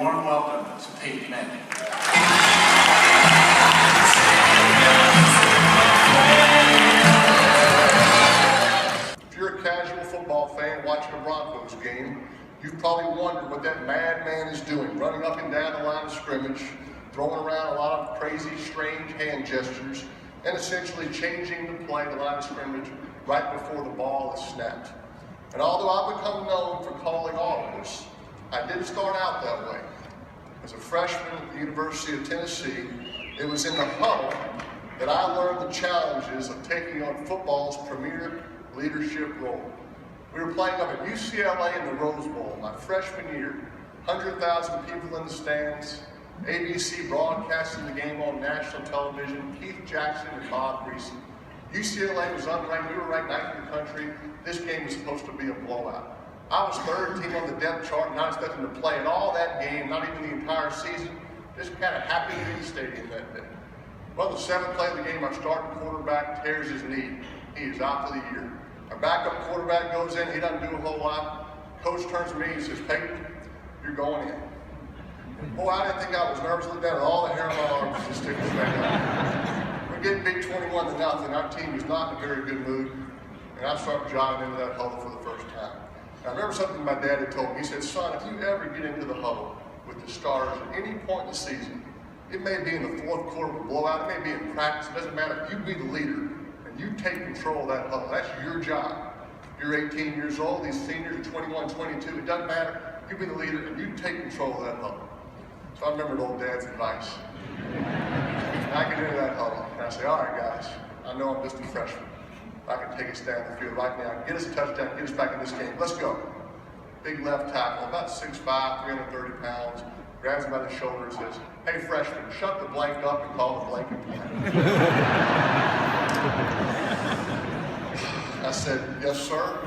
warm welcome to Peyton Manning. If you're a casual football fan watching a Broncos game, you've probably wondered what that madman is doing, running up and down the line of scrimmage, throwing around a lot of crazy, strange hand gestures, and essentially changing the play, the line of scrimmage, right before the ball is snapped. And although I've become known for calling audibles, I didn't start out that way. As a freshman at the University of Tennessee, it was in the huddle that I learned the challenges of taking on football's premier leadership role. We were playing up at UCLA in the Rose Bowl my freshman year, 100,000 people in the stands, ABC broadcasting the game on national television, Keith Jackson and Bob Greasy. UCLA was unranked, we were ranked 9th in the country. This game was supposed to be a blowout. I was third team on the depth chart, not expecting to play at all that game, not even the entire season. Just kind of happy to be in the stadium that day. Well, the 7th play of the game, our starting quarterback tears his knee. He is out for the year. Our backup quarterback goes in, he doesn't do a whole lot. Coach turns to me and says, "Peyton, you're going in." Boy, I didn't think I was nervous. Looked down at all the hair on my arms was just sticking straight up. We're getting beat 21-0. Our team was not in a very good mood. And I started jogging into that huddle for the first time. And I remember something my dad had told me. He said, "Son, if you ever get into the huddle with the stars at any point in the season, it may be in the 4th quarter of a blowout, it may be in practice, it doesn't matter. You be the leader and you take control of that huddle. That's your job. You're 18 years old, these seniors are 21, 22, it doesn't matter. You be the leader and you take control of that huddle." So I remembered old Dad's advice. And I get into that huddle and I say, "All right, guys, I know I'm just a freshman. I can take us down the field right now, get us a touchdown, get us back in this game. Let's go." Big left tackle, about 6'5", 330 pounds, grabs him by the shoulder and says, "Hey, freshman, shut the blank up and call the blanket play." I said, "Yes, sir."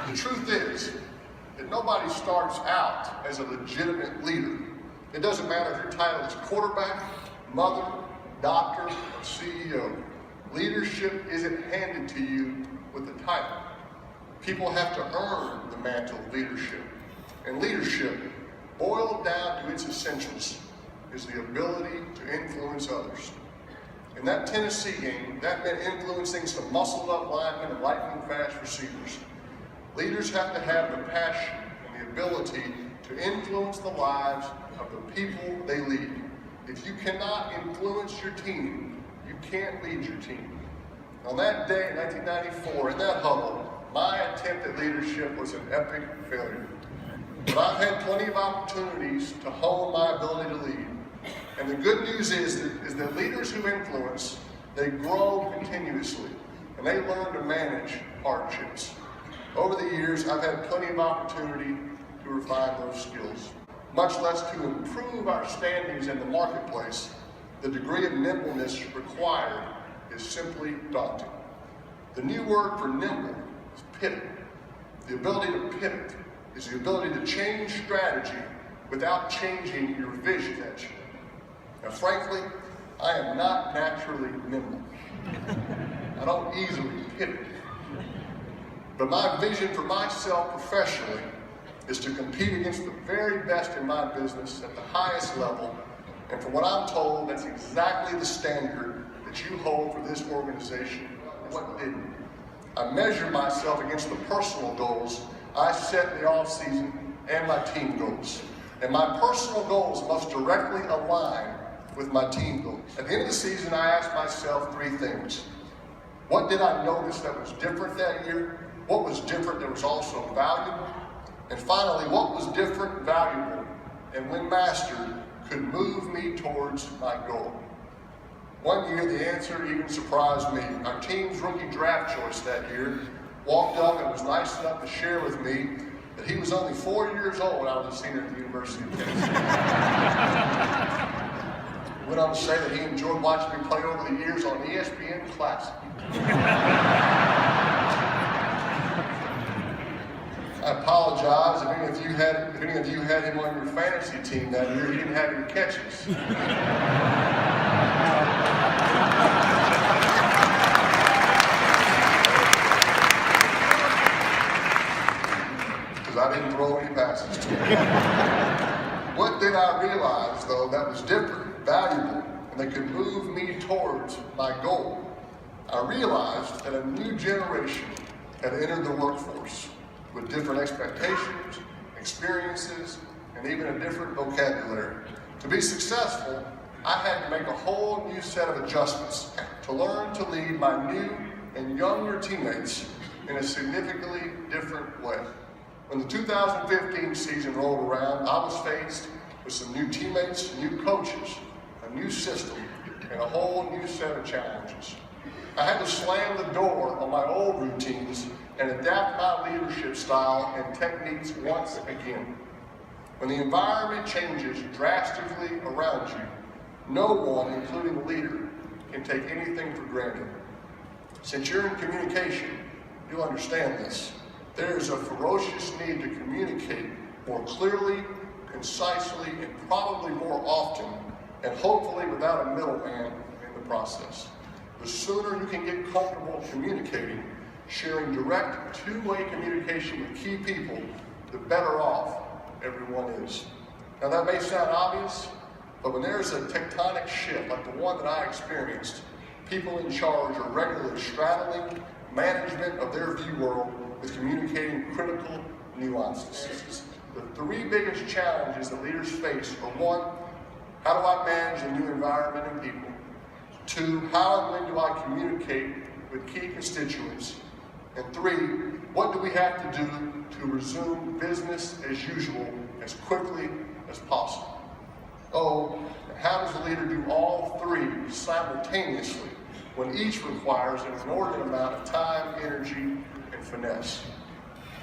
The truth is that nobody starts out as a legitimate leader. It doesn't matter if your title is quarterback, mother, doctor, or CEO. Leadership isn't handed to you with a title. People have to earn the mantle of leadership. And leadership, boiled down to its essentials, is the ability to influence others. In that Tennessee game, that meant influencing some muscled up linemen and lightning fast receivers. Leaders have to have the passion and the ability to influence the lives of the people they lead. If you cannot influence your team, you can't lead your team. On that day in 1994, in that huddle, my attempt at leadership was an epic failure. But I've had plenty of opportunities to hone my ability to lead. And the good news is that leaders who influence, they grow continuously, and they learn to manage hardships. Over the years, I've had plenty of opportunity to refine those skills, much less to improve our standings in the marketplace. The degree of nimbleness required is simply daunting. The new word for nimble is pivot. The ability to pivot is the ability to change strategy without changing your vision. Now, frankly, I am not naturally nimble. I don't easily pivot. But my vision for myself professionally is to compete against the very best in my business at the highest level. And from what I'm told, that's exactly the standard that you hold for this organization. What didn't? I measure myself against the personal goals I set in the off-season and my team goals. And my personal goals must directly align with my team goals. At the end of the season, I asked myself 3 things. What did I notice that was different that year? What was different that was also valuable? And finally, what was different, valuable, and when mastered, could move me towards my goal? One year, the answer even surprised me. Our team's rookie draft choice that year walked up and was nice enough to share with me that he was only 4 years old when I was a senior at the University of Tennessee. He went on to say that he enjoyed watching me play over the years on ESPN Classic. I apologize if any of you had him on your fantasy team that year. He didn't have any catches. Because I didn't throw any passes to him. What did I realize, though, that was different, valuable, and that could move me towards my goal? I realized that a new generation had entered the workforce with different expectations, experiences, and even a different vocabulary. To be successful, I had to make a whole new set of adjustments to learn to lead my new and younger teammates in a significantly different way. When the 2015 season rolled around, I was faced with some new teammates, new coaches, a new system, and a whole new set of challenges. I had to slam the door on my old routines and adapt my leadership style and techniques once again. When the environment changes drastically around you, no one, including the leader, can take anything for granted. Since you're in communication, you'll understand this. There is a ferocious need to communicate more clearly, concisely, and probably more often, and hopefully without a middleman in the process. The sooner you can get comfortable communicating, sharing direct two-way communication with key people, the better off everyone is. Now that may sound obvious, but when there's a tectonic shift like the one that I experienced, people in charge are regularly straddling management of their view world with communicating critical nuances. The three biggest challenges that leaders face are: one, how do I manage a new environment and people? Two, how and when do I communicate with key constituents? And three, what do we have to do to resume business as usual as quickly as possible? Oh, and how does a leader do all three simultaneously when each requires an inordinate amount of time, energy, and finesse?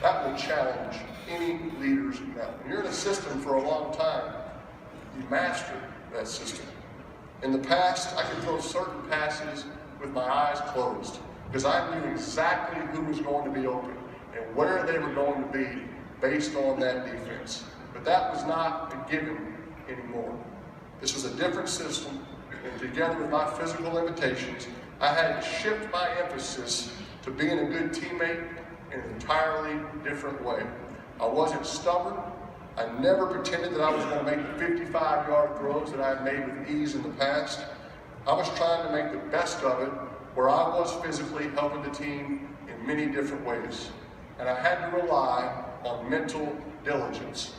That will challenge any leader's mettle. When you're in a system for a long time, you master that system. In the past, I could throw certain passes with my eyes closed because I knew exactly who was going to be open and where they were going to be based on that defense. But that was not a given anymore. This was a different system, and together with my physical limitations, I had to shift my emphasis to being a good teammate in an entirely different way. I wasn't stubborn. I never pretended that I was going to make the 55-yard throws that I had made with ease in the past. I was trying to make the best of it where I was physically helping the team in many different ways. And I had to rely on mental diligence.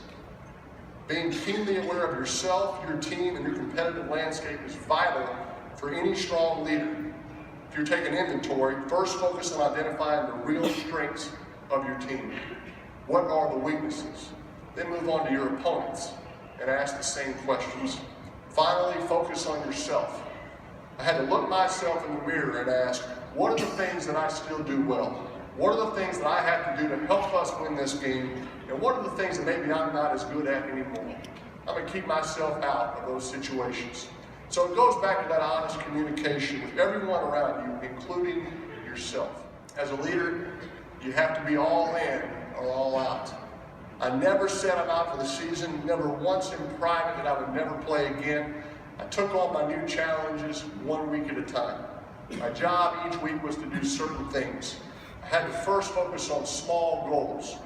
Being keenly aware of yourself, your team, and your competitive landscape is vital for any strong leader. If you're taking inventory, first focus on identifying the real strengths of your team. What are the weaknesses? Then move on to your opponents and ask the same questions. Finally, focus on yourself. I had to look myself in the mirror and ask, what are the things that I still do well? What are the things that I have to do to help us win this game? And what are the things that maybe I'm not as good at anymore? I'm going to keep myself out of those situations. So it goes back to that honest communication with everyone around you, including yourself. As a leader, you have to be all in or all out. I never said I'm out for the season, never once in private that I would never play again. I took on my new challenges 1 week at a time. My job each week was to do certain things. I had to first focus on small goals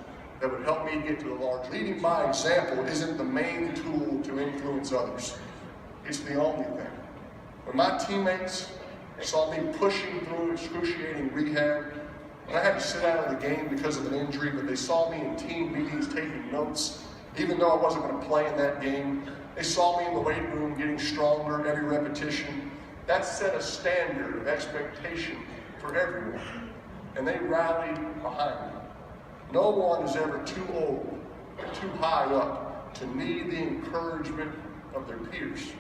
that would help me get to the large. Leading by example isn't the main tool to influence others. It's the only thing. When my teammates saw me pushing through excruciating rehab, when I had to sit out of the game because of an injury, but they saw me in team meetings taking notes, even though I wasn't going to play in that game, they saw me in the weight room getting stronger every repetition. That set a standard of expectation for everyone, and they rallied behind me. No one is ever too old or too high up to need the encouragement of their peers.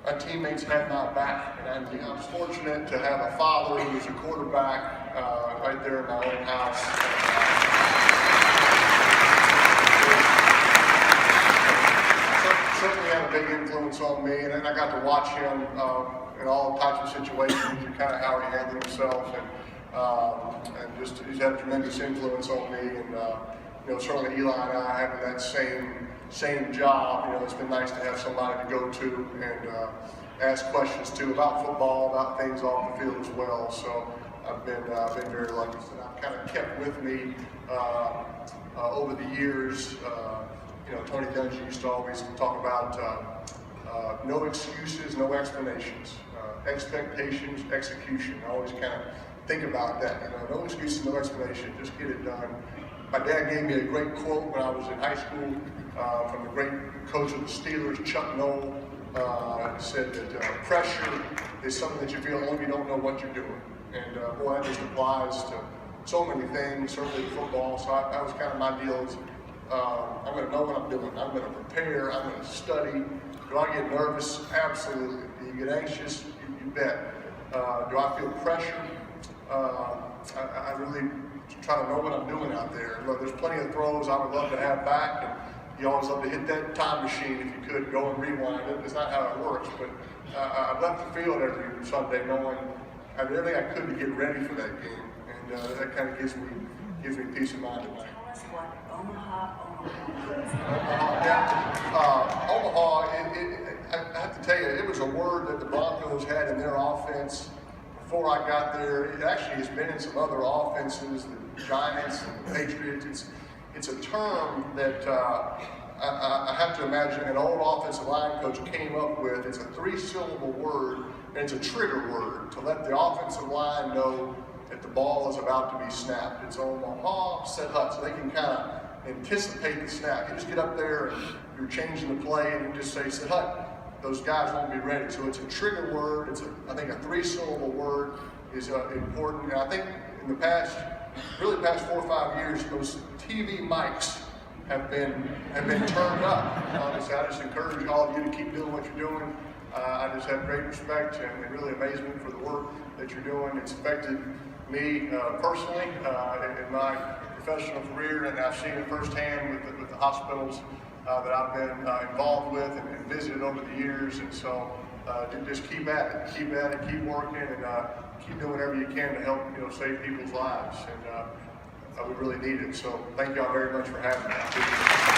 My teammates had my back, and I was fortunate to have a father who was a quarterback right there in my own house. Certainly had a big influence on me, and then I got to watch him in all types of situations and kind of how he handled himself, and just he's had a tremendous influence on me. And certainly Eli and I having that same job, it's been nice to have somebody to go to and ask questions to about football, about things off the field as well. So I've been very lucky. So I've kind of kept with me over the years Tony Dungy used to always talk about no excuses, no explanations, expectations, execution. I always kind of think about that. No excuses, no explanation. Just get it done. My dad gave me a great quote when I was in high school from the great coach of the Steelers, Chuck Noll. Said that pressure is something that you feel only if you don't know what you're doing. And boy, that just applies to so many things, certainly football. So that was kind of my deal. I'm going to know what I'm doing. I'm going to prepare. I'm going to study. Do I get nervous? Absolutely. Do you get anxious? You bet. Do I feel pressure? I really try to know what I'm doing out there. Look, there's plenty of throws I would love to have back. And you always love to hit that time machine if you could, go and rewind it. It's not how it works, but I've left the field every Sunday knowing I did everything I could to get ready for that game. And that kind of gives me peace of mind tonight. Tell us what Omaha is. Omaha, I have to tell you, it was a word that the Broncos had in their offense before I got there. It actually has been in some other offenses, the Giants and the Patriots. It's a term that I have to imagine an old offensive line coach came up with. It's a 3-syllable word, and it's a trigger word to let the offensive line know that the ball is about to be snapped. It's Omaha, set hut, so they can kind of anticipate the snap. You just get up there and you're changing the play and you just say, set hut. Those guys won't be ready. So it's a trigger word. I think a 3-syllable word is important. And I think in the past 4 or 5 years, those TV mics have been turned up. Honestly, I just encourage all of you to keep doing what you're doing. I just have great respect and really amazement for the work that you're doing. It's affected me personally in my professional career, and I've seen it firsthand with the hospitals that I've been involved with and visited over the years. And so just keep at it, keep working, and keep doing whatever you can to help save people's lives. And we really need it. So thank y'all very much for having me.